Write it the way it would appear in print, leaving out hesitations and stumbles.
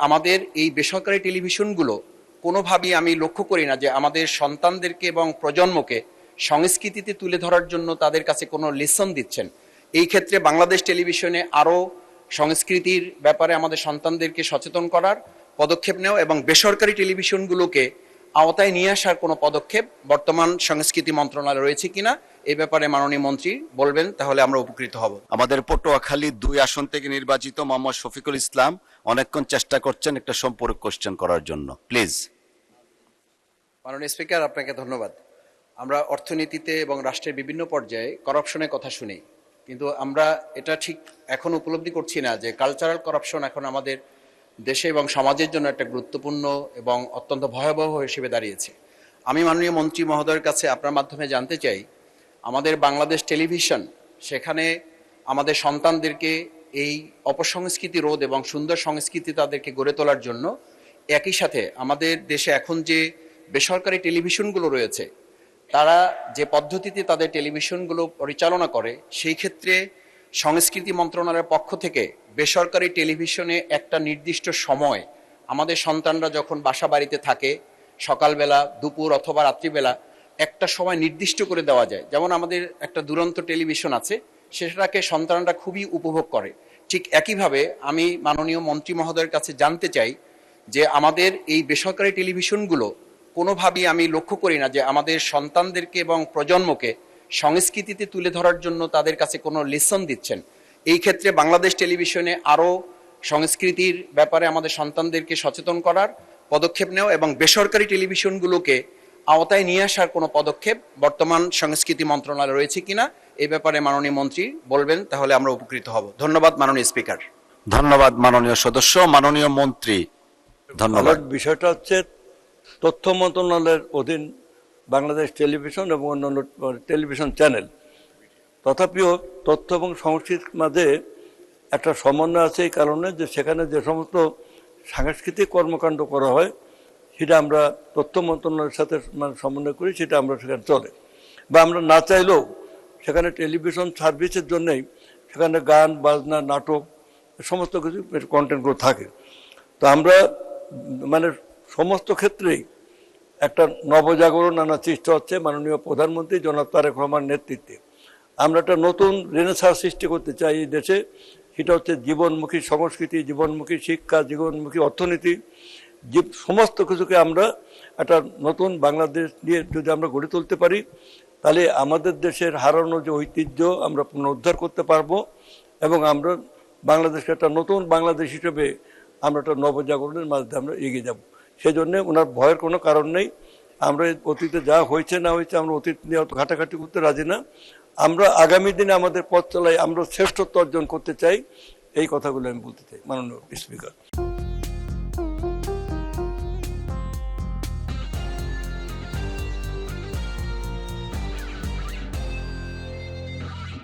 আমাদের এই বেসরকারি টেলিভিশনগুলো কোনোভাবেই আমি লক্ষ্য করি না যে আমাদের সন্তানদেরকে এবং প্রজন্মকে সংস্কৃতিতে তুলে ধরার জন্য তাদের কাছে কোনো লেসন দিচ্ছেন। এই ক্ষেত্রে বাংলাদেশ টেলিভিশনে আরও সংস্কৃতির ব্যাপারে আমাদের সন্তানদেরকে সচেতন করার পদক্ষেপ নেওয়া এবং বেসরকারি টেলিভিশনগুলোকে আওতায় নিয়ে আসার কোনো পদক্ষেপ বর্তমান সংস্কৃতি মন্ত্রণালয়ে রয়েছে কিনা এই ব্যাপারে মাননীয় মন্ত্রী বলবেন, তাহলে আমরা উপকৃত হব। আমাদের পটুয়াখালী 2 আসন থেকে নির্বাচিত মোহাম্মদ শফিকুল ইসলাম অনেকক্ষণ চেষ্টা করছেন একটা সম্পূরক কোশ্চেন করার জন্য, প্লিজ। মাননীয় স্পিকার, আপনাকে ধন্যবাদ। আমরা অর্থনীতিতে এবং রাষ্ট্রের বিভিন্ন পর্যায়ে করাপশনের কথা শুনি, কিন্তু আমরা এটা ঠিক এখন উপলব্ধি করছি না যে কালচারাল করাপশন এখন আমাদের দেশে এবং সমাজের জন্য একটা গুরুত্বপূর্ণ এবং অত্যন্ত ভয়াবহ হিসেবে দাঁড়িয়েছে। আমি মাননীয় মন্ত্রী মহোদয়ের কাছে আপনার মাধ্যমে জানতে চাই, আমাদের বাংলাদেশ টেলিভিশন সেখানে আমাদের সন্তানদেরকে এই অপসংস্কৃতি রোধ এবং সুন্দর সংস্কৃতি তাদেরকে গড়ে তোলার জন্য একই সাথে আমাদের দেশে এখন যে বেসরকারি টেলিভিশনগুলো রয়েছে তারা যে পদ্ধতিতে তাদের টেলিভিশনগুলো পরিচালনা করে, সেই ক্ষেত্রে সংস্কৃতি মন্ত্রণালয়ের পক্ষ থেকে বেসরকারি টেলিভিশনে একটা নির্দিষ্ট সময় আমাদের সন্তানরা যখন বাসা বাড়িতে থাকে, সকালবেলা, দুপুর অথবা রাত্রিবেলা একটা সময় নির্দিষ্ট করে দেওয়া যায়। যেমন আমাদের একটা দুরন্ত টেলিভিশন আছে, সেটাকে সন্তানরা খুবই উপভোগ করে। ঠিক একইভাবে আমি মাননীয় মন্ত্রী মহোদয়ের কাছে জানতে চাই যে আমাদের এই বেসরকারি টেলিভিশনগুলো কোনোভাবেই আমি লক্ষ্য করি না যে আমাদের সন্তানদেরকে এবং প্রজন্মকে সংস্কৃতিতে তুলে ধরার জন্য তাদের কাছে কোনো লেসন দিচ্ছেন। এই ক্ষেত্রে বাংলাদেশ টেলিভিশনে আরও সংস্কৃতির ব্যাপারে আমাদের সন্তানদেরকে সচেতন করার পদক্ষেপ নেওয়া এবং বেসরকারি টেলিভিশনগুলোকে আওতায় নিয়ে আসার কোনো পদক্ষেপ বর্তমান সংস্কৃতি মন্ত্রণালয়ে রয়েছে কিনা এই ব্যাপারে মাননীয় মন্ত্রী বলবেন, তাহলে আমরা উপকৃত হব। ধন্যবাদ মাননীয় স্পিকার। ধন্যবাদ মাননীয় সদস্য। মাননীয় মন্ত্রী। ধন্যবাদ। বিষয়টা হচ্ছে তথ্য মন্ত্রণালয়ের অধীন বাংলাদেশ টেলিভিশন এবং অন্যান্য টেলিভিশন চ্যানেল, তথাপিও তথ্য এবং সংস্কৃতির মাঝে একটা সমন্বয় আছে এই কারণে যে সেখানে যে সমস্ত সাংস্কৃতিক কর্মকাণ্ড করা হয় সেটা আমরা তথ্য মন্ত্রণালয়ের সাথে সমন্বয় করি, সেটা আমরা সেখানে চলে। বা আমরা না চাইলেও সেখানে টেলিভিশন সার্ভিসের জন্যেই সেখানে গান বাজনা নাটক সমস্ত কিছু কন্টেন্টগুলো থাকে। তো আমরা সমস্ত ক্ষেত্রেই একটা নবজাগরণ আনার চেষ্টা হচ্ছে মাননীয় প্রধানমন্ত্রী জনাব তারেক রহমান নেতৃত্বে। আমরা একটা নতুন রেনেসাঁ সৃষ্টি করতে চাই এই দেশে, সেটা হচ্ছে জীবনমুখী সংস্কৃতি, জীবনমুখী শিক্ষা, জীবনমুখী অর্থনীতি, সমস্ত কিছুকে আমরা একটা নতুন বাংলাদেশ নিয়ে যদি আমরা গড়ে তুলতে পারি তাহলে আমাদের দেশের হারানো যে ঐতিহ্য আমরা পুনরুদ্ধার করতে পারবো এবং আমরা বাংলাদেশকে একটা নতুন বাংলাদেশ হিসেবে আমরা একটা নবজাগরণের মাধ্যমে আমরা এগিয়ে যাব। সেই জন্যে ওনার ভয়ের কোনো কারণ নেই। আমরা অতীতে যা হয়েছে না হয়েছে আমরা অতীত নিয়ে অত ঘাটাঘাটি করতে রাজি না। আমরা আগামী দিনে আমাদের পথ চলায় আমরা শ্রেষ্ঠত্ব অর্জন করতে চাই, এই কথাগুলো আমি বলতে চাই মাননীয় স্পিকার।